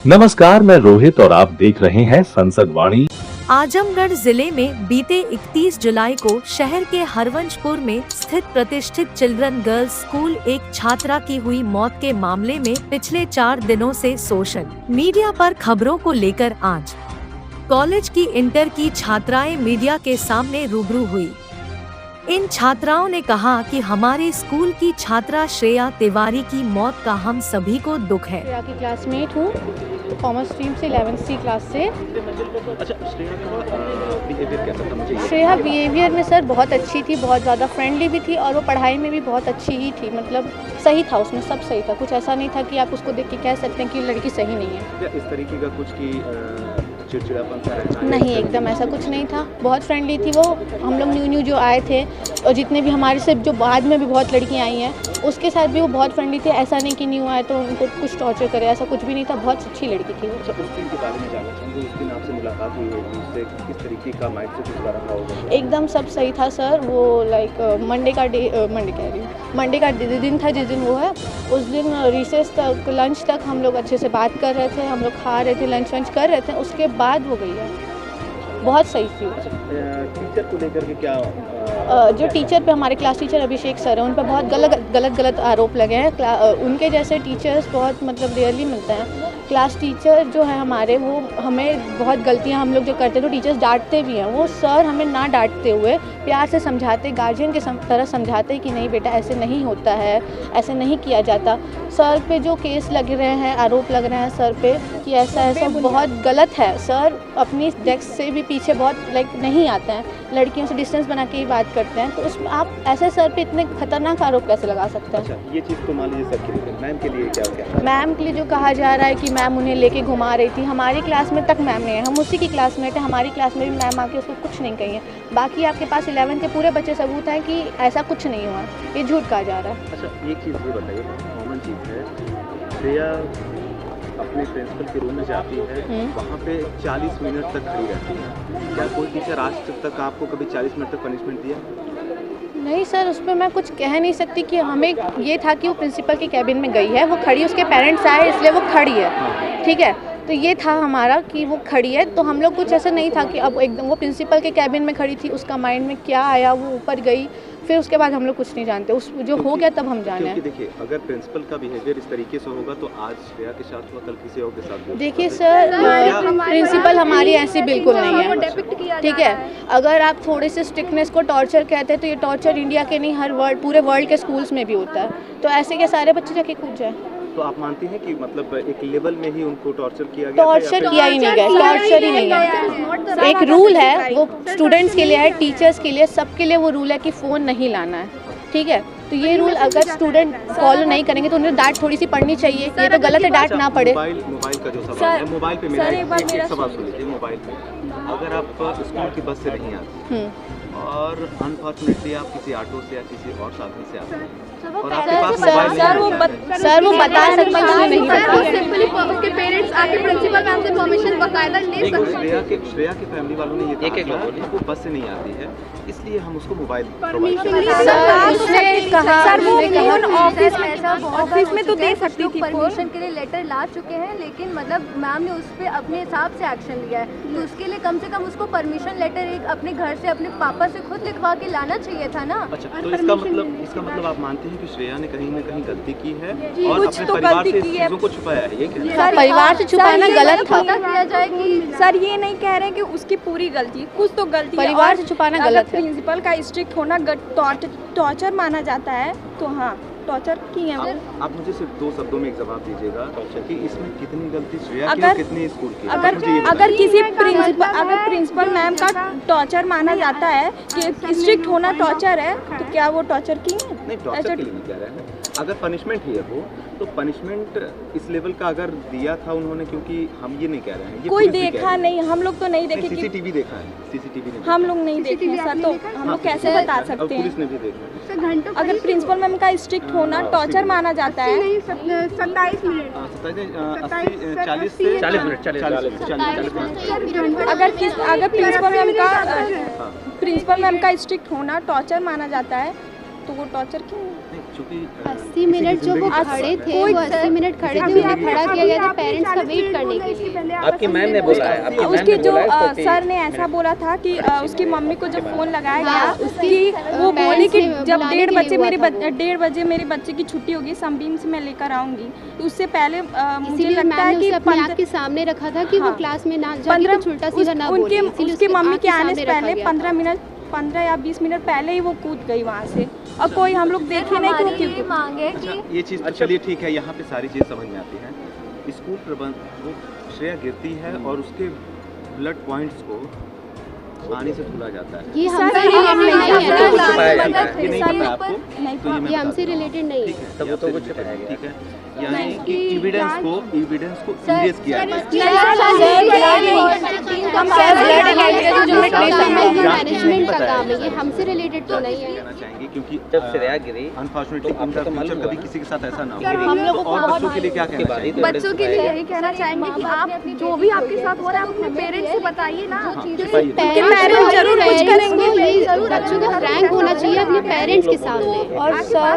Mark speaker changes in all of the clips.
Speaker 1: नमस्कार, मैं रोहित और आप देख रहे हैं संसद वाणी।
Speaker 2: आजमगढ़ जिले में बीते 31 जुलाई को शहर के हरवंशपुर में स्थित प्रतिष्ठित चिल्ड्रन गर्ल्स स्कूल एक छात्रा की हुई मौत के मामले में पिछले 4 दिनों से सोशल मीडिया पर खबरों को लेकर आज कॉलेज की इंटर की छात्राएं मीडिया के सामने रूबरू हुई। इन छात्राओं ने कहा कि हमारे स्कूल की छात्रा श्रेया तिवारी की मौत का हम सभी को दुख है।
Speaker 3: श्रेया की क्लासमेट हूँ, कॉमर्स स्ट्रीम से 11th C क्लास से।
Speaker 4: अच्छा, बिहेवियर कैसा था? मुझे
Speaker 3: श्रेया बिहेवियर में सर बहुत अच्छी थी, बहुत ज़्यादा फ्रेंडली भी थी और वो पढ़ाई में भी बहुत अच्छी ही थी। मतलब सही था, उसमें सब सही था। कुछ ऐसा नहीं था कि आप उसको देख के कह सकते हैं कि लड़की सही नहीं है।
Speaker 4: क्या इस तरीके का कुछ की चिड़चिड़ापन सा रहता है?
Speaker 3: नहीं, एकदम ऐसा कुछ नहीं था। बहुत फ्रेंडली थी वो। हम लोग न्यू जो आए थे और जितने भी हमारे से जो बाद में भी बहुत लड़कियां आई हैं उसके साथ भी वो बहुत फ्रेंडली थे। ऐसा नहीं कि न्यू आए तो उनको कुछ टॉर्चर करे, ऐसा कुछ भी नहीं था। बहुत अच्छी लड़की थी वो।
Speaker 4: अच्छा, उस दिन के बारे में जानना चाहूँगी। उस दिन आपसे मुलाकात हुई होगी, उससे किस तरीके का माइंड से कुछ रहा होगा?
Speaker 3: एकदम सब सही था सर। वो लाइक मंडे का दिन था जिस दिन वो है। उस दिन रिसेस तक, लंच तक हम लोग अच्छे से बात कर रहे थे, हम लोग खा रहे थे, लंच वंच कर रहे थे। उसके बाद वो गई है। बहुत सही थी।
Speaker 4: टीचर को लेकर के क्या
Speaker 3: जो टीचर पे हमारे क्लास टीचर अभिषेक सर हैं, उन पर बहुत गलत आरोप लगे हैं। उनके जैसे टीचर्स बहुत मतलब रेयरली मिलते हैं। क्लास टीचर जो है हमारे, वो हमें बहुत गलतियां हम लोग जो करते हैं तो टीचर्स डांटते भी हैं। वो सर हमें ना डांटते हुए प्यार से समझाते, गार्जियन के तरह समझाते कि नहीं बेटा ऐसे नहीं होता है, ऐसे नहीं किया जाता। सर पे जो केस लग रहे हैं, आरोप लग रहे हैं सर पे कि ऐसा बहुत गलत है। सर अपनी डेस्क से भी पीछे बहुत नहीं आते हैं, लड़कियों से डिस्टेंस बना के ही बात करते हैं। तो उसमें आप ऐसे सर पे इतने खतरनाक आरोप कैसे लगा सकते हैं?
Speaker 4: अच्छा, ये चीज़ तो मान लीजिए सर के लिए, मैम के लिए क्या?
Speaker 3: मैम के लिए जो कहा जा रहा है कि मैम उन्हें लेके घुमा रही थी, हमारी क्लास में तक मैम नहीं है। हम उसी की क्लासमेट है, हमारी क्लास में भी मैम आके उसको कुछ नहीं कही है। बाकी आपके पास 11th के पूरे बच्चे सबूत हैं कि ऐसा कुछ नहीं हुआ, ये झूठ कहा जा रहा है।
Speaker 4: अच्छा, एक चीज़ ये बताइए, कॉमन चीज़ है, श्रेया अपने प्रिंसिपल के रूम में जाती है, वहाँ पे 40 मिनट तक खड़ी रहती है। क्या कोई टीचर आज तक आपको कभी 40 मिनट तक पनिशमेंट दिया?
Speaker 3: नहीं सर, उस पर मैं कुछ कह नहीं सकती। कि हमें ये था कि वो प्रिंसिपल के कैबिन में गई है, वो खड़ी, उसके पेरेंट्स आए इसलिए वो खड़ी है, ठीक है। तो ये था हमारा कि वो खड़ी है, तो हम लोग कुछ ऐसा नहीं था कि अब एकदम वो प्रिंसिपल के कैबिन में खड़ी थी, उसका माइंड में क्या आया, वो ऊपर गई, फिर उसके बाद हम लोग कुछ नहीं जानते। उस जो हो गया तब हम जाने।
Speaker 4: क्योंकि देखिए, अगर प्रिंसिपल का बिहेवियर इस तरीके से होगा तो आज श्रेया के साथ हुआ, कल किसी और के साथ हुआ।
Speaker 3: देखिए सर, प्रिंसिपल हमारी ऐसी बिल्कुल नहीं है, ठीक है। अगर आप थोड़े से स्ट्रिक्टनेस को टॉर्चर कहते हैं तो ये टॉर्चर इंडिया के नहीं, हर पूरे वर्ल्ड के स्कूल्स में भी होता है। तो ऐसे के सारे बच्चे जाके कूद जाए।
Speaker 4: तो आप मानती हैं कि मतलब एक लेवल में ही उनको टॉर्चर किया गया?
Speaker 3: टॉर्चर किया ही नहीं गया, टॉर्चर ही नहीं है। एक रूल है, वो स्टूडेंट्स के लिए है, टीचर्स के लिए, सबके लिए वो रूल है कि फ़ोन नहीं लाना है, ठीक है। तो ये रूल अगर स्टूडेंट फॉलो नहीं करेंगे तो उन्हें डांट थोड़ी सी पढ़नी चाहिए। ये तो गलत है, डांट ना पड़े।
Speaker 4: मोबाइल का जो सवाल है, मोबाइल पे मेरा एक सवाल सुन लीजिए। मोबाइल पे अगर आप स्कूल की बस से नहीं आते और अनफॉर्चुनेटली आप किसी ऑटो से या किसी और साधन से आते हैं और आपके पास मोबाइल नहीं,
Speaker 3: सर वो बता सकते हैं, नहीं
Speaker 5: सिंपली उसके पेरेंट्स आके प्रिंसिपल मैम से परमिशन बकायदा ले सकते हैं।
Speaker 4: श्रेया के फैमिली वालों ने ये कहा कि वो बस से नहीं आती है, इसलिए हम उसको मोबाइल
Speaker 5: ऑफिस में तो दे सकती थी, परमिशन के लिए लेटर ला चुके हैं, लेकिन मतलब मैम ने उस पर अपने हिसाब से एक्शन लिया है। तो उसके लिए कम से कम उसको परमिशन लेटर एक अपने घर से अपने पापा से खुद लिखवा के लाना चाहिए था ना।
Speaker 4: अच्छा, तो इसका मतलब आप मानते हैं कि श्रेया ने कहीं ना कहीं गलती की है और अपने परिवार से इस चीजों को छुपाया है? ये क्या
Speaker 3: परिवार से छुपाना गलत था?
Speaker 5: किया जाए कि
Speaker 6: सर ये नहीं कह रहे हैं कि उसकी पूरी गलती, कुछ तो गलती है।
Speaker 3: परिवार से छुपाना गलत है।
Speaker 6: प्रिंसिपल का स्ट्रिक्ट होना टॉर्चर माना जाता है, तो हाँ टॉर्चर की है वो।
Speaker 4: आप मुझे सिर्फ 2 शब्दों में एक जवाब दीजिएगा कि इसमें कितनी गलती श्रेया की और कितनी स्कूल की?
Speaker 6: अगर किसी प्रिंसिपल मैम का टॉर्चर माना जाता है कि स्ट्रिक्ट होना टॉर्चर है, तो क्या वो टॉर्चर की है?
Speaker 4: नहीं, टॉर्चर के लिए नहीं कह रहे हैं। अगर पनिशमेंट ही है वो, तो पनिशमेंट इस लेवल का अगर दिया था उन्होंने, क्योंकि हम ये नहीं कह रहे हैं, ये
Speaker 6: कोई देखा नहीं, हम लोग तो नहीं देखे।
Speaker 4: सीसीटीवी देखा है, सीसीटीवी ने
Speaker 6: हम लोग नहीं देखे सर, तो हम लोग कैसे बता सकते हैं?
Speaker 4: पुलिस ने भी देखा।
Speaker 6: अगर प्रिंसिपल मैम का स्ट्रिक्ट होना टॉर्चर माना जाता है,
Speaker 5: 27 मिनट,
Speaker 4: 40 मिनट।
Speaker 6: अगर प्रिंसिपल मैम का स्ट्रिक्ट होना टॉर्चर माना जाता है, तो वो टॉर्चर क्यों?
Speaker 4: चूंकि
Speaker 7: 80 मिनट जो वो खड़े थे, वो 80 मिनट खड़े थे, उन्हें खड़ा किया गया था पेरेंट्स का वेट करने के लिए।
Speaker 8: आपकी मैम ने बोला है, आपकी
Speaker 6: उसके जो
Speaker 8: मैम
Speaker 6: सर ने ऐसा बोला था कि उसकी मम्मी को जब फोन लगाया
Speaker 7: हाँ,
Speaker 6: गया
Speaker 7: उसकी
Speaker 6: कि वो बोली कि जब
Speaker 7: बुलाने के लिए
Speaker 6: 1:30 बजे मेरे बच्चे की छुट्टी होगी, सनबीम से मैं लेकर आऊंगी, तो उससे पहले मुझे
Speaker 7: इसीलिए
Speaker 6: लगता
Speaker 7: मैम
Speaker 6: है
Speaker 7: ने
Speaker 6: कि
Speaker 7: उसे अपनी आँख के सामने रखा था कि वो
Speaker 6: हाँ,
Speaker 7: क्लास में ना जाके कुछ उल्टा सीधा ना बोले, इसीलिए
Speaker 6: उसकी मम्मी
Speaker 7: आँख
Speaker 6: के आने से
Speaker 7: सामने रखा
Speaker 6: पहले
Speaker 7: गया था।
Speaker 6: 15 या 20 मिनट पहले ही वो कूद गई वहाँ से, और कोई हम लोग देखे नहीं कि वो क्यों कूदी।
Speaker 5: मांग है कि
Speaker 4: अच्छा, ये चीज़ तो चलिए ठीक है, यहाँ पे सारी चीज़ समझ में आती है। स्कूल प्रबंध वो श्रेया गिरती है और उसके ब्लड पॉइंट्स को पानी से धुला जाता है।
Speaker 7: ये हमसे रिलेटेड नहीं है
Speaker 4: तो कुछ
Speaker 7: ना,
Speaker 4: छुपाया जाता है, ये नहीं पता आपको, तो ये मैं
Speaker 7: ये
Speaker 4: बता
Speaker 7: हमसे
Speaker 4: दूं।
Speaker 7: रिलेटेड नहीं
Speaker 4: ठीक
Speaker 7: है।
Speaker 4: है,
Speaker 8: तब
Speaker 4: ये
Speaker 8: वो तो
Speaker 4: आपसे
Speaker 8: कुछ
Speaker 4: related है,
Speaker 8: छुपाया
Speaker 4: ठीक है। यानी कि एविडेंस को इरेज किया गया।
Speaker 7: मैनेजमेंट का काम है, ये हमसे रिलेटेड तो नहीं है।
Speaker 4: कहना चाहेंगे क्योंकि
Speaker 8: जब श्रेया गिरी
Speaker 4: अनफॉर्चुनेटली
Speaker 8: तो आपको तो मालूम
Speaker 4: कभी
Speaker 8: हुआ।
Speaker 4: किसी के साथ ऐसा ना
Speaker 5: सर,
Speaker 4: हो,
Speaker 5: हम लोगों
Speaker 4: तो
Speaker 5: को
Speaker 4: और
Speaker 5: बहुत
Speaker 4: बच्चों के लिए क्या
Speaker 8: उसके
Speaker 4: कहना
Speaker 8: बाद ही
Speaker 4: चाहेंगे?
Speaker 8: तो
Speaker 5: बच्चों के लिए यही कहना चाहेंगे कि आप जो भी आपके साथ हो रहा है आप अपने पेरेंट्स से बताइए ना।
Speaker 7: पेरेंट्स जरूर कुछ करेंगे, ये बच्चों का फ्रैंक होना चाहिए अपने पेरेंट्स के सामने।
Speaker 3: और सर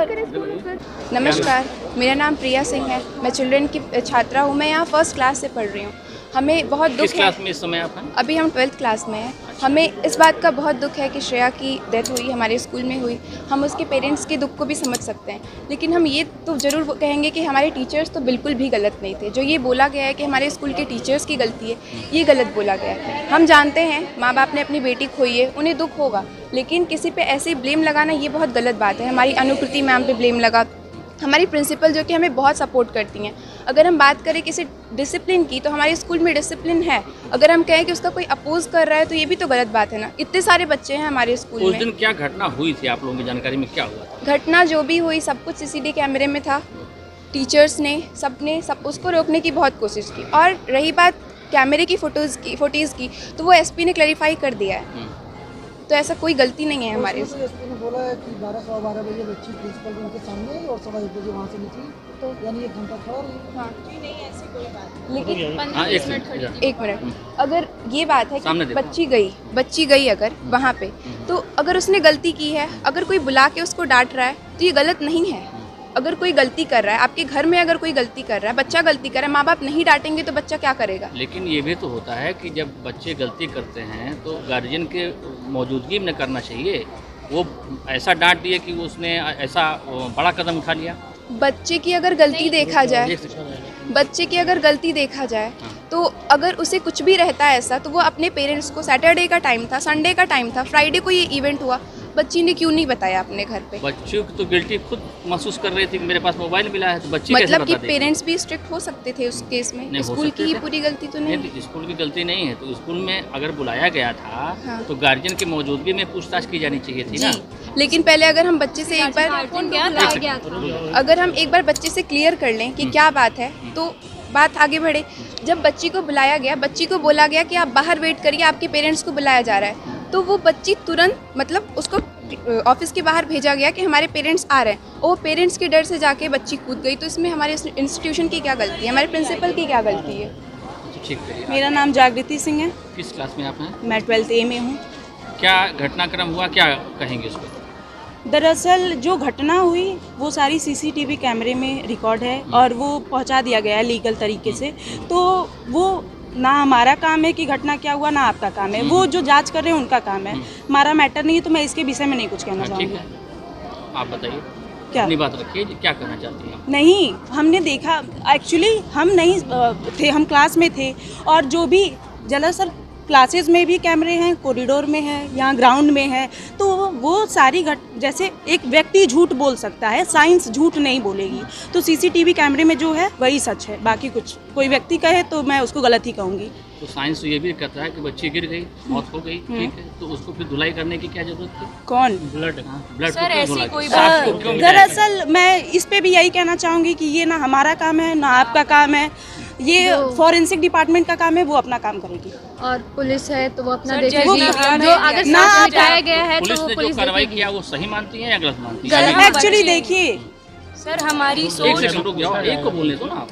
Speaker 9: नमस्कार, मेरा नाम प्रिया सिंह है। मैं चिल्ड्रन की छात्रा हूँ। मैं यहाँ फर्स्ट क्लास से पढ़ रही हूँ। हमें बहुत दुख है।
Speaker 10: क्लास में इस समय आप हैं?
Speaker 9: अभी हम 12th क्लास में हैं। हमें इस बात का बहुत दुख है कि श्रेया की डेथ हुई, हमारे स्कूल में हुई। हम उसके पेरेंट्स के दुख को भी समझ सकते हैं, लेकिन हम ये तो ज़रूर कहेंगे कि हमारे टीचर्स तो बिल्कुल भी गलत नहीं थे। जो ये बोला गया है कि हमारे स्कूल के टीचर्स की गलती है, ये गलत बोला गया है। हम जानते हैं माँ बाप ने अपनी बेटी खोई है, उन्हें दुख होगा, लेकिन किसी पे ऐसे ब्लेम लगाना ये बहुत गलत बात है। हमारी अनुकृति मैम पे ब्लेम लगा, हमारी प्रिंसिपल जो कि हमें बहुत सपोर्ट करती हैं। अगर हम बात करें किसी डिसिप्लिन की, तो हमारे स्कूल में डिसिप्लिन है। अगर हम कहें कि उसका कोई अपोज कर रहा है तो ये भी तो गलत बात है ना। इतने सारे बच्चे हैं हमारे स्कूल
Speaker 10: उस
Speaker 9: में।
Speaker 10: दिन क्या घटना हुई थी, आप लोगों की जानकारी में क्या हुआ था?
Speaker 9: घटना जो भी हुई सब कुछ सीसीटीवी कैमरे में था। टीचर्स ने सब उसको रोकने की बहुत कोशिश की। और रही बात कैमरे की फोटोज़ की, तो वो एसपी ने क्लैरिफाई कर दिया है। तो ऐसा कोई गलती नहीं है हमारे।
Speaker 11: एसपी ने बोला है कि 12 बजे बच्ची प्रिंसिपल रूम के सामने आई और 1:15 बजे वहाँ से निकली, तो यानी 1 घंटा खड़ा रही।
Speaker 9: हाँ, लेकिन
Speaker 10: हाँ, एक मिनट।
Speaker 9: अगर ये बात है
Speaker 10: सामने
Speaker 9: कि
Speaker 10: देखो।
Speaker 9: बच्ची गई अगर वहाँ पे, तो अगर उसने गलती की है, अगर कोई बुला के उसको डांट रहा है तो ये गलत नहीं है। अगर कोई गलती कर रहा है, आपके घर में अगर कोई गलती कर रहा है, बच्चा गलती कर रहा है, माँ बाप नहीं डांटेंगे तो बच्चा क्या करेगा?
Speaker 10: लेकिन ये भी तो होता है कि जब बच्चे गलती करते हैं तो गार्जियन के मौजूदगी में करना चाहिए। वो ऐसा डांट दिए कि उसने ऐसा बड़ा कदम उठा लिया।
Speaker 9: बच्चे की अगर गलती देखा जाए, तो अगर उसे कुछ भी रहता है ऐसा, तो वो अपने पेरेंट्स को, सैटरडे का टाइम था, संडे का टाइम था, फ्राइडे को ये इवेंट हुआ, बच्ची ने क्यों नहीं बताया अपने घर पे?
Speaker 10: बच्चों की तो गिल्टी खुद महसूस कर रही थी कि मेरे पास मोबाइल मिला है, तो बच्चे कैसे
Speaker 9: मतलब कि
Speaker 10: बता देंगे?
Speaker 9: पेरेंट्स भी स्ट्रिक्ट हो सकते थे उस केस में।
Speaker 10: नहीं, हो
Speaker 9: स्कूल
Speaker 10: सकते
Speaker 9: की ही
Speaker 10: थे।
Speaker 9: पूरी गलती तो नहीं।
Speaker 10: नहीं, स्कूल की गलती नहीं है, तो स्कूल में अगर बुलाया गया था
Speaker 9: हाँ।
Speaker 10: तो गार्जियन की मौजूदगी में पूछताछ की जानी चाहिए थी
Speaker 9: जी,
Speaker 10: ना।
Speaker 9: लेकिन पहले अगर हम बच्चे से एक बार बच्चे से क्लियर कर लें कि क्या बात है, तो बात आगे बढ़े। जब बच्ची को बुलाया गया, बच्ची को बोला गया कि आप बाहर वेट करिए, आपके पेरेंट्स को बुलाया जा रहा है, तो वो बच्ची तुरंत, मतलब उसको ऑफिस के बाहर भेजा गया कि हमारे पेरेंट्स आ रहे हैं, और वो पेरेंट्स के डर से जाके बच्ची कूद गई। तो इसमें हमारे इंस्टीट्यूशन की क्या गलती है, हमारे प्रिंसिपल की क्या गलती है?
Speaker 10: ठीक है।
Speaker 6: मेरा नाम जागृति सिंह है।
Speaker 10: किस क्लास में आप हैं?
Speaker 6: मैं 12th A में हूँ।
Speaker 10: क्या घटनाक्रम हुआ, क्या कहेंगे उसको?
Speaker 6: दरअसल जो घटना हुई वो सारी सीसीटीवी कैमरे में रिकॉर्ड है और वो पहुंचा दिया गया है लीगल तरीके से। तो वो ना हमारा काम है कि घटना क्या हुआ, ना आपका काम है। वो जो जांच कर रहे हैं उनका काम है, हमारा मैटर नहीं है। तो मैं इसके विषय में नहीं कुछ कहना
Speaker 10: ठीक
Speaker 6: चाहूँगी।
Speaker 10: है, आप बताइए
Speaker 6: क्या?
Speaker 10: अपनी बात रखिए, क्या कहना चाहती हैं?
Speaker 6: नहीं, हमने देखा, एक्चुअली हम नहीं थे, हम क्लास में थे, और जो भी दरअसल क्लासेस में भी कैमरे हैं, कॉरिडोर में है, यहाँ ग्राउंड में है। तो वो सारी जैसे एक व्यक्ति झूठ बोल सकता है, साइंस झूठ नहीं बोलेगी। तो सीसीटीवी कैमरे में जो है वही सच है, बाकी कुछ कोई व्यक्ति कहे तो मैं उसको गलत ही कहूँगी।
Speaker 10: तो साइंस तो ये भी कहता है कि बच्ची गिर गई, मौत हो गई, ठीक है, तो उसको फिर धुलाई करने की क्या जरूरत थी?
Speaker 6: कौन?
Speaker 10: ब्लड को क्यों धुलाई?
Speaker 6: दरअसल मैं इस पे भी यही कहना चाहूँगी कि ये ना हमारा काम है, ना आपका काम है। ये फॉरेंसिक डिपार्टमेंट का काम है, वो अपना काम करेगी।
Speaker 5: और पुलिस है तो वो अपना
Speaker 6: देखेगी।
Speaker 5: जो अगर
Speaker 6: ना
Speaker 5: साथ
Speaker 6: आप-
Speaker 5: मिटाया गया है
Speaker 10: पुलिस
Speaker 5: तो
Speaker 10: ने जो
Speaker 5: पुलिस
Speaker 10: कार्रवाई
Speaker 5: देखेगी।
Speaker 10: किया वो सही मानती है या गलत मानती है?
Speaker 6: एक्चुअली देखिए
Speaker 5: सर हमारी
Speaker 10: एक सेकंड रुक जाओ, एक को बोलने दो ना आप।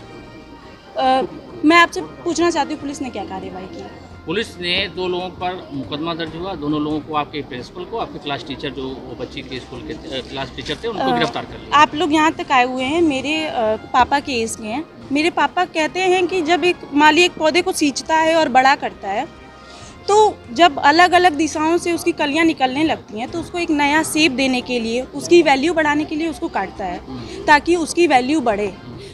Speaker 6: मैं आपसे पूछना चाहती हूँ पुलिस ने क्या कार्रवाई की?
Speaker 10: पुलिस ने 2 लोगों पर मुकदमा दर्ज हुआ, दोनों लोगों को, आपके प्रिंसिपल को, आपके क्लास टीचर जो वो बच्ची के स्कूल के क्लास टीचर थे, उनको गिरफ्तार कर लिया।
Speaker 6: आप लोग यहाँ तक आए हुए हैं, मेरे पापा के एज के हैं। मेरे पापा कहते हैं कि जब एक माली एक पौधे को सींचता है और बड़ा करता है, तो जब अलग अलग दिशाओं से उसकी कलियाँ निकलने लगती हैं तो उसको एक नया शेप देने के लिए, उसकी वैल्यू बढ़ाने के लिए उसको काटता है ताकि उसकी वैल्यू बढ़े।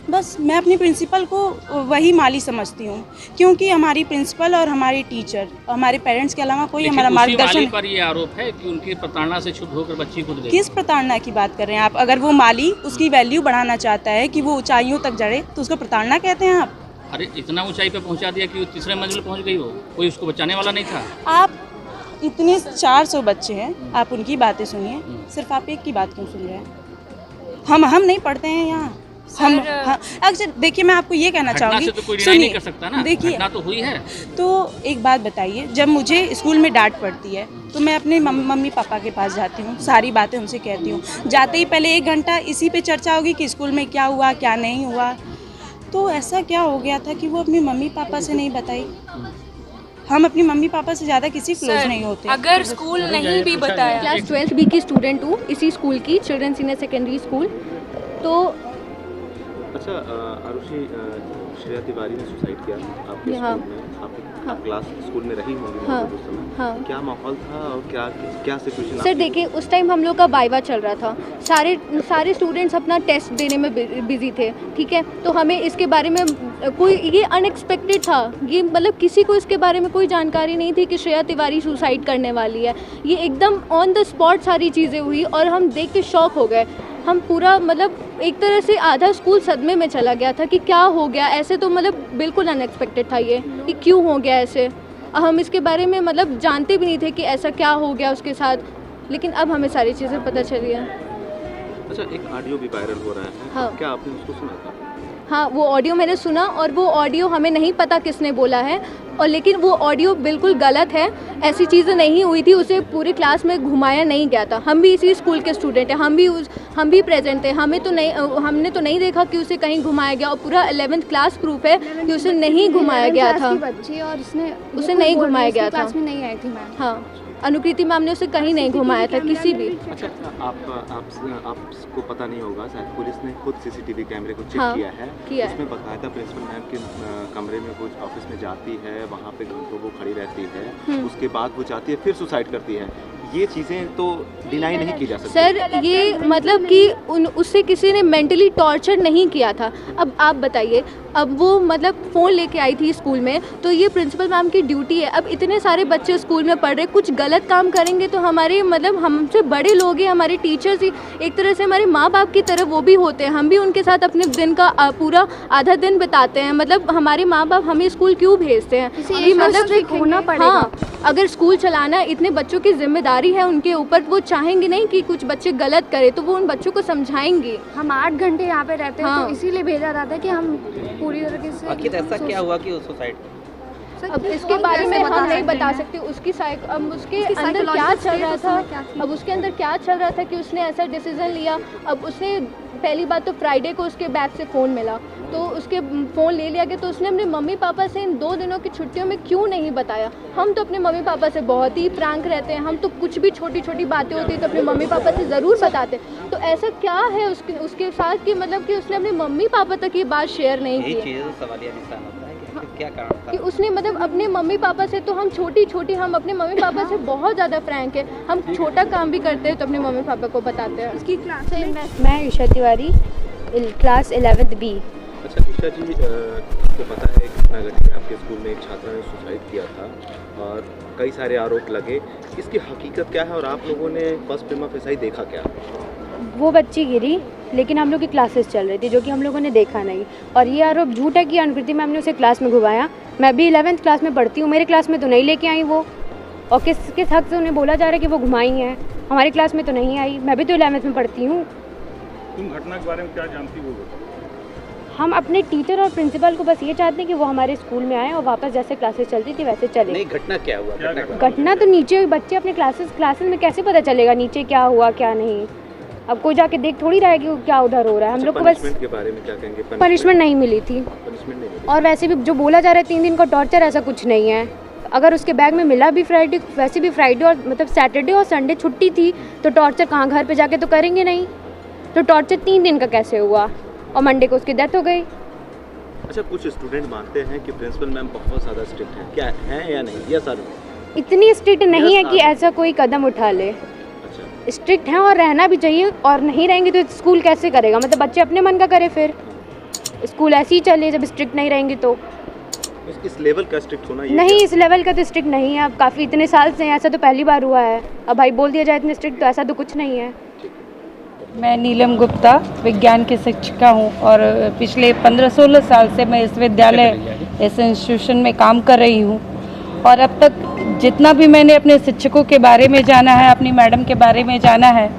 Speaker 6: बस मैं अपनी प्रिंसिपल को वही माली समझती हूँ, क्योंकि हमारी प्रिंसिपल और हमारी टीचर, हमारे पेरेंट्स के अलावा कोई हमारा मार्गदर्शन।
Speaker 10: पर ये आरोप है कि उनकी प्रताड़ना से क्षुब्ध होकर बच्ची खुद गई।
Speaker 6: किस प्रताड़ना की बात कर रहे हैं आप? अगर वो माली उसकी वैल्यू बढ़ाना चाहता है कि वो ऊंचाइयों तक जड़े तो उसको प्रताड़ना कहते हैं आप?
Speaker 10: अरे इतना ऊंचाई पे पहुंचा दिया कि वो 3रे मंजिल पहुंच गई, हो कोई उसको बचाने वाला नहीं था।
Speaker 6: आप इतने 400 बच्चे हैं, आप उनकी बातें सुनिए, सिर्फ आप एक की बात क्यों सुन रहे हैं? हम नहीं पढ़ते हैं यहाँ। हम अक्सर देखिए, मैं आपको ये कहना चाहूँगी,
Speaker 10: तो कोई नहीं कर सकता ना,
Speaker 6: देखिए
Speaker 10: घटना तो हुई है।
Speaker 6: तो एक बात बताइए, जब मुझे स्कूल में डांट पड़ती है तो मैं अपने मम्मी पापा के पास जाती हूँ, सारी बातें उनसे कहती हूँ। जाते ही पहले 1 घंटा इसी पे चर्चा होगी कि स्कूल में क्या हुआ क्या नहीं हुआ। तो ऐसा क्या हो गया था कि वो अपनी मम्मी पापा से नहीं बताई? हम अपनी मम्मी पापा से ज़्यादा किसी क्लोज नहीं होते।
Speaker 5: अगर स्कूल नहीं भी बताया।
Speaker 7: क्लास 12 बी की स्टूडेंट हूँ, इसी स्कूल की, चिल्ड्रन सीनियर सेकेंडरी स्कूल। तो
Speaker 4: अच्छा आरुषि, श्रेया तिवारी ने सुसाइड किया आपके स्कूल में, आप क्लास स्कूल में रही होंगी उस समय, क्या माहौल था और क्या सिचुएशन?
Speaker 7: सर देखिए, उस टाइम हम लोग का वाइवा चल रहा था, सारे स्टूडेंट्स अपना टेस्ट देने में बिजी थे, ठीक है। तो हमें इसके बारे में कोई, ये अनएक्सपेक्टेड था, ये मतलब किसी को इसके बारे में कोई जानकारी नहीं थी कि श्रेया तिवारी सुसाइड करने वाली है। ये एकदम ऑन द स्पॉट सारी चीज़ें हुई और हम देख के शॉक हो गए। हम पूरा मतलब एक तरह से आधा स्कूल सदमे में चला गया था कि क्या हो गया। ऐसे तो मतलब बिल्कुल अनएक्सपेक्टेड था ये कि क्यों हो गया ऐसे। हम इसके बारे में मतलब जानते भी नहीं थे कि ऐसा क्या हो गया उसके साथ, लेकिन अब हमें सारी चीज़ें पता चली है।
Speaker 4: अच्छा, एक ऑडियो भी वायरल हो रहा है,
Speaker 7: हाँ।
Speaker 4: क्या आपने उसको सुना था?
Speaker 7: हाँ, वो ऑडियो मैंने सुना और वो ऑडियो हमें नहीं पता किसने बोला है, और लेकिन वो ऑडियो बिल्कुल गलत है। ऐसी चीज़ें नहीं हुई थी, उसे पूरी क्लास में घुमाया नहीं गया था। हम भी इसी स्कूल के स्टूडेंट हैं, हम भी प्रेजेंट थे, हमने तो नहीं देखा कि उसे कहीं घुमाया गया, और पूरा 11th क्लास प्रूफ है कि उसे नहीं घुमाया गया था।
Speaker 5: बच्ची और
Speaker 7: उसे नहीं घुमाया गया था।
Speaker 5: क्लास में नहीं आई थी मैम।
Speaker 7: हाँ, अनुकृति मैम ने उसे कहीं नहीं घुमाया था किसी भी।
Speaker 4: अच्छा, आपको पता नहीं होगा, शायद पुलिस ने खुद सीसीटीवी कैमरे को चेक किया है। उसमें बताया था प्रिंसिपल मैम के कमरे में वो ऑफिस में जाती है, वहाँ पे घंटों वो खड़ी रहती है, उसके बाद वो जाती है फिर सुसाइड करती है। ये चीज़ें तो डिनाई नहीं की जा सकती।
Speaker 7: सर ये मतलब कि उससे किसी ने मेंटली टॉर्चर नहीं किया था। अब आप बताइए, अब वो मतलब फ़ोन लेके आई थी स्कूल में, तो ये प्रिंसिपल मैम की ड्यूटी है। अब इतने सारे बच्चे स्कूल में पढ़ रहे, कुछ गलत काम करेंगे तो हमारे मतलब हमसे बड़े लोग हैं, हमारे टीचर्स ही एक तरह से हमारे माँ बाप की तरह वो भी होते हैं। हम भी उनके साथ अपने दिन का पूरा आधा दिन बिताते हैं। मतलब हमारे माँ बाप हमें स्कूल क्यों भेजते हैं? ये मतलब होना पड़ेगा। हाँ, अगर स्कूल चलाना इतने बच्चों की जिम्मेदारी है उनके ऊपर, वो चाहेंगे नहीं कि कुछ बच्चे गलत करें, तो वो उन बच्चों को समझाएंगे।
Speaker 5: हम 8 घंटे यहाँ पे रहते हैं, तो इसीलिए भेजा जाता है कि हम पूरी तरीके से।
Speaker 8: आखिर ऐसा क्या हुआ कि सुसाइड?
Speaker 7: अब इसके बारे में हम नहीं बता सकते। उसके अंदर क्या चल रहा था, अब उसके अंदर क्या चल रहा था कि उसने ऐसा डिसीजन लिया। अब उसने पहली बात तो फ्राइडे को उसके बैग से फ़ोन मिला, तो उसके फ़ोन ले लिया गया, तो उसने अपने मम्मी पापा से इन 2 दिनों की छुट्टियों में क्यों नहीं बताया? हम तो अपने मम्मी पापा से बहुत ही फ्रैंक रहते हैं, हम तो कुछ भी छोटी छोटी बातें होती है तो अपने मम्मी पापा से ज़रूर बताते। तो ऐसा क्या है उसके साथ कि मतलब कि उसने अपने मम्मी पापा तक ये बात शेयर नहीं की?
Speaker 8: क्या कारण था
Speaker 7: कि उसने मतलब अपने मम्मी पापा से, तो हम हम अपने मम्मी पापा से बहुत ज़्यादा फ्रैंक है। हम छोटा काम भी करते हैं तो अपने मम्मी पापा को बताते हैं।
Speaker 5: उसकी क्लास में
Speaker 7: मैं Isha Tiwari, class 11th B।
Speaker 4: अच्छा ईशा जी, आपको पता है घटना घटी आपके स्कूल में, एक छात्रा ने सुसाइड किया था और कई सारे आरोप लगे। इसकी हकीकत क्या है और आप लोगों ने फर्स्ट प्रिमा फेसाई देखा क्या?
Speaker 12: वो बच्ची गिरी, लेकिन हम लोग की क्लासेस चल रही थी जो कि हम लोगों ने देखा नहीं। और ये आरोप झूठ है कि अनुकृति मैम ने उसे क्लास में घुमाया। मैं भी 11th क्लास में पढ़ती हूँ, मेरे क्लास में तो नहीं लेके आई वो, और किस हक से उन्हें बोला जा रहा है कि वो घुमाई हैं? हमारी क्लास में तो नहीं आई, मैं भी तो 11th में पढ़ती हूँ।
Speaker 13: तुम घटना के बारे में क्या जानती हो?
Speaker 12: हम अपने टीचर और प्रिंसिपल को बस ये चाहते हैं कि वो हमारे स्कूल में आए और वापस जैसे क्लासेस चलती थी वैसे चले।
Speaker 8: नहीं, घटना क्या हुआ?
Speaker 12: घटना तो नीचे बच्चे अपने क्लासेस में कैसे पता चलेगा नीचे क्या हुआ क्या नहीं? अब कोई जाके देख थोड़ी रहा है कि क्या उधर हो रहा है। हम लोग को बस
Speaker 4: के बारे में क्या कहेंगे?
Speaker 12: पनिशमेंट नहीं मिली थी, और वैसे भी जो बोला जा रहा है 3 दिन का टॉर्चर, ऐसा कुछ नहीं है। अगर उसके बैग में मिला भी फ्राइडे, वैसे भी फ्राइडे और मतलब सैटरडे और संडे छुट्टी थी, तो टॉर्चर कहाँ, घर पे जाके तो करेंगे नहीं। तो टॉर्चर 3 दिन का कैसे हुआ और मंडे को उसकी डेथ हो गई।
Speaker 4: अच्छा, कुछ स्टूडेंट मानते हैं कि प्रिंसिपल मैम बहुत ज़्यादा स्ट्रिक्ट हैं, क्या है या नहीं? या सर
Speaker 12: इतनी स्ट्रिक्ट नहीं है कि ऐसा कोई कदम उठा ले।
Speaker 4: अच्छा,
Speaker 12: स्ट्रिक्ट हैं और रहना भी चाहिए, और नहीं रहेंगे तो स्कूल कैसे करेगा? मतलब बच्चे अपने मन का करे, फिर स्कूल ऐसे ही चले जब स्ट्रिक्ट नहीं रहेंगे तो।
Speaker 4: इस लेवल का स्ट्रिक्ट होना
Speaker 12: नहीं, इस लेवल का तो स्ट्रिक्ट नहीं है। अब काफ़ी इतने साल से ऐसा तो पहली बार हुआ है। अब भाई बोल दिया जाए इतने स्ट्रिक्ट, तो ऐसा तो कुछ नहीं है।
Speaker 14: मैं नीलम गुप्ता विज्ञान की शिक्षिका हूँ और पिछले 15-16 साल से मैं इस विद्यालय, इस इंस्टीट्यूशन में काम कर रही हूँ। और अब तक जितना भी मैंने अपने शिक्षकों के बारे में जाना है, अपनी मैडम के बारे में जाना है,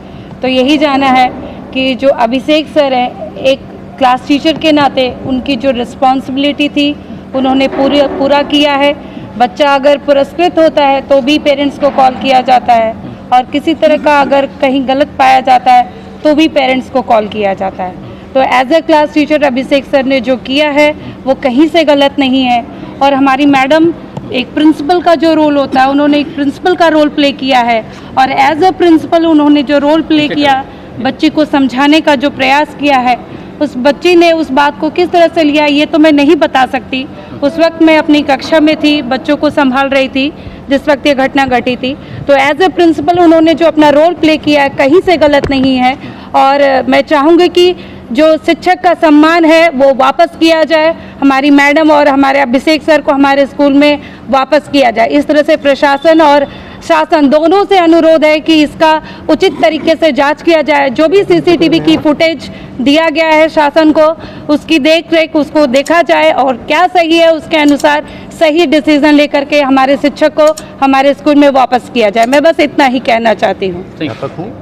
Speaker 14: तो यही जाना है कि जो अभिषेक सर हैं, एक क्लास टीचर के नाते उनकी जो रिस्पॉन्सिबिलिटी थी उन्होंने पूरा किया है। बच्चा अगर पुरस्कृत होता है तो भी पेरेंट्स को कॉल किया जाता है, और किसी तरह का अगर कहीं गलत पाया जाता है तो भी पेरेंट्स को कॉल किया जाता है। तो as a class teacher Abhishek sir ने जो किया है वो कहीं से गलत नहीं है। और हमारी मैडम, एक प्रिंसिपल का जो रोल होता है, उन्होंने एक प्रिंसिपल का रोल प्ले किया है, और एज अ प्रिंसिपल उन्होंने जो रोल प्ले किया, बच्चे को समझाने का जो प्रयास किया है, उस बच्ची ने उस बात को किस तरह से लिया ये तो मैं नहीं बता सकती। उस वक्त मैं अपनी कक्षा में थी, बच्चों को संभाल रही थी जिस वक्त ये घटना घटी थी। तो एज ए प्रिंसिपल उन्होंने जो अपना रोल प्ले किया है कहीं से गलत नहीं है। और मैं चाहूँगी कि जो शिक्षक का सम्मान है वो वापस किया जाए, हमारी मैडम और हमारे अभिषेक सर को हमारे स्कूल में वापस किया जाए। इस तरह से प्रशासन और शासन दोनों से अनुरोध है कि इसका उचित तरीके से जांच किया जाए। जो भी सीसीटीवी की फुटेज दिया गया है शासन को, उसकी देख रेख उसको देखा जाए, और क्या सही है उसके अनुसार सही डिसीजन लेकर के हमारे शिक्षक को हमारे स्कूल में वापस किया जाए। मैं बस इतना ही कहना चाहती हूँ।
Speaker 15: अध्यापक हूँ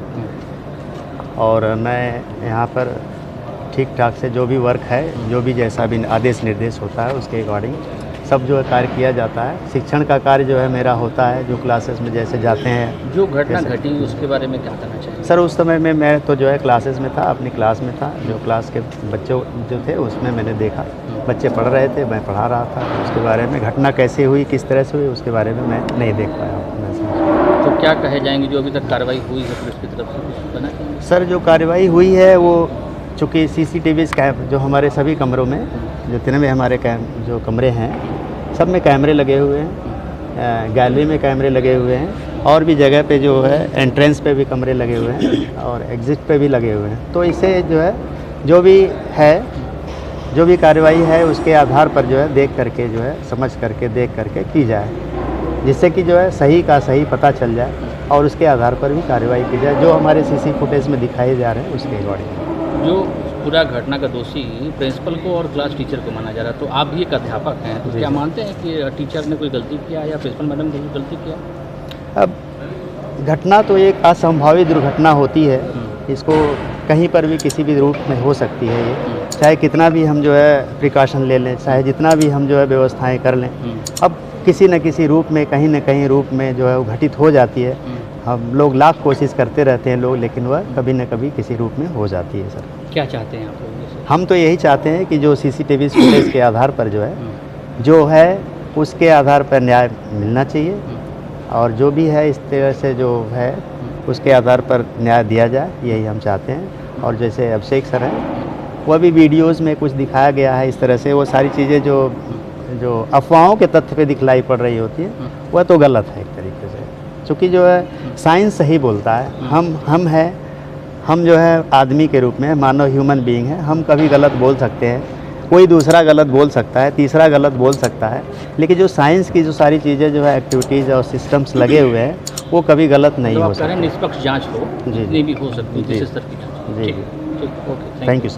Speaker 15: और मैं यहाँ पर ठीक ठाक से जो भी वर्क है, जो भी जैसा भी आदेश निर्देश होता है उसके अकॉर्डिंग सब जो है कार्य किया जाता है। शिक्षण का कार्य जो है मेरा होता है, जो क्लासेस में जैसे जाते हैं।
Speaker 10: जो घटना घटी उसके बारे में क्या करना चाहिए?
Speaker 15: सर उस समय में मैं तो जो है क्लासेस में था, अपनी क्लास में था। जो क्लास के बच्चे जो थे उसमें मैंने देखा, बच्चे पढ़ रहे थे, मैं पढ़ा रहा था। उसके बारे में घटना कैसे हुई, किस तरह से हुई, उसके बारे में मैं नहीं देख पाया।
Speaker 10: तो क्या कहे जाएंगे जो अभी तक कार्रवाई हुई है पुलिस की तरफ से? बना
Speaker 15: सर जो कार्रवाई हुई है वो चूँकि CCTV जो हमारे सभी कमरों में, जो 93 हमारे जो कमरे हैं सब में कैमरे लगे हुए हैं, गैलरी में कैमरे लगे हुए हैं, और भी जगह पे जो है एंट्रेंस पे भी कमरे लगे हुए हैं और एग्जिट पे भी लगे हुए हैं। तो इससे जो है जो भी कार्रवाई है उसके आधार पर जो है देख करके जो है समझ करके देख करके की जाए, जिससे कि जो है सही का सही पता चल जाए और उसके आधार पर भी कार्रवाई की जाए जो हमारे CC फुटेज में दिखाए जा रहे हैं उसके अकॉर्डिंग।
Speaker 10: जो पूरा घटना का दोषी प्रिंसिपल को और क्लास टीचर को माना जा रहा है, तो आप भी एक अध्यापक हैं, तो क्या मानते हैं कि टीचर ने कोई गलती किया या प्रिंसिपल मैडम ने कोई गलती किया?
Speaker 15: अब घटना तो एक असंभावित दुर्घटना होती है, इसको कहीं पर भी किसी भी रूप में हो सकती है। ये चाहे कितना भी हम जो है प्रिकॉशन ले लें, चाहे जितना भी हम जो है व्यवस्थाएं कर लें, अब किसी न किसी रूप में कहीं न कहीं रूप में जो है वो घटित हो जाती है। हम लोग लाख कोशिश करते रहते हैं लोग, लेकिन वह कभी न कभी किसी रूप में हो जाती है। सर
Speaker 10: क्या चाहते हैं आप लोग?
Speaker 15: हम तो यही चाहते हैं कि जो CCTV फुटेज के आधार पर जो है उसके आधार पर न्याय मिलना चाहिए, और जो भी है इस तरह से जो है उसके आधार पर न्याय दिया जाए, यही हम चाहते हैं। और जैसे अभिषेक सर हैं, वह भी वीडियोज़ में कुछ दिखाया गया है इस तरह से, वो सारी चीज़ें जो अफवाहों के तथ्य पे दिखलाई पड़ रही होती है वह तो गलत है एक तरीके से, क्योंकि जो है साइंस सही बोलता है। हम जो है आदमी के रूप में मानव ह्यूमन बीइंग है, हम कभी गलत बोल सकते हैं, कोई दूसरा गलत बोल सकता है, तीसरा गलत बोल सकता है, लेकिन जो साइंस की जो सारी चीज़ें जो है एक्टिविटीज़ और सिस्टम्स लगे हुए हैं वो कभी गलत नहीं हो सकते।
Speaker 10: निष्पक्ष जाँच हो, जितनी भी हो सकती है, जिस स्तर की जाँच।
Speaker 15: जी, थैंक यू।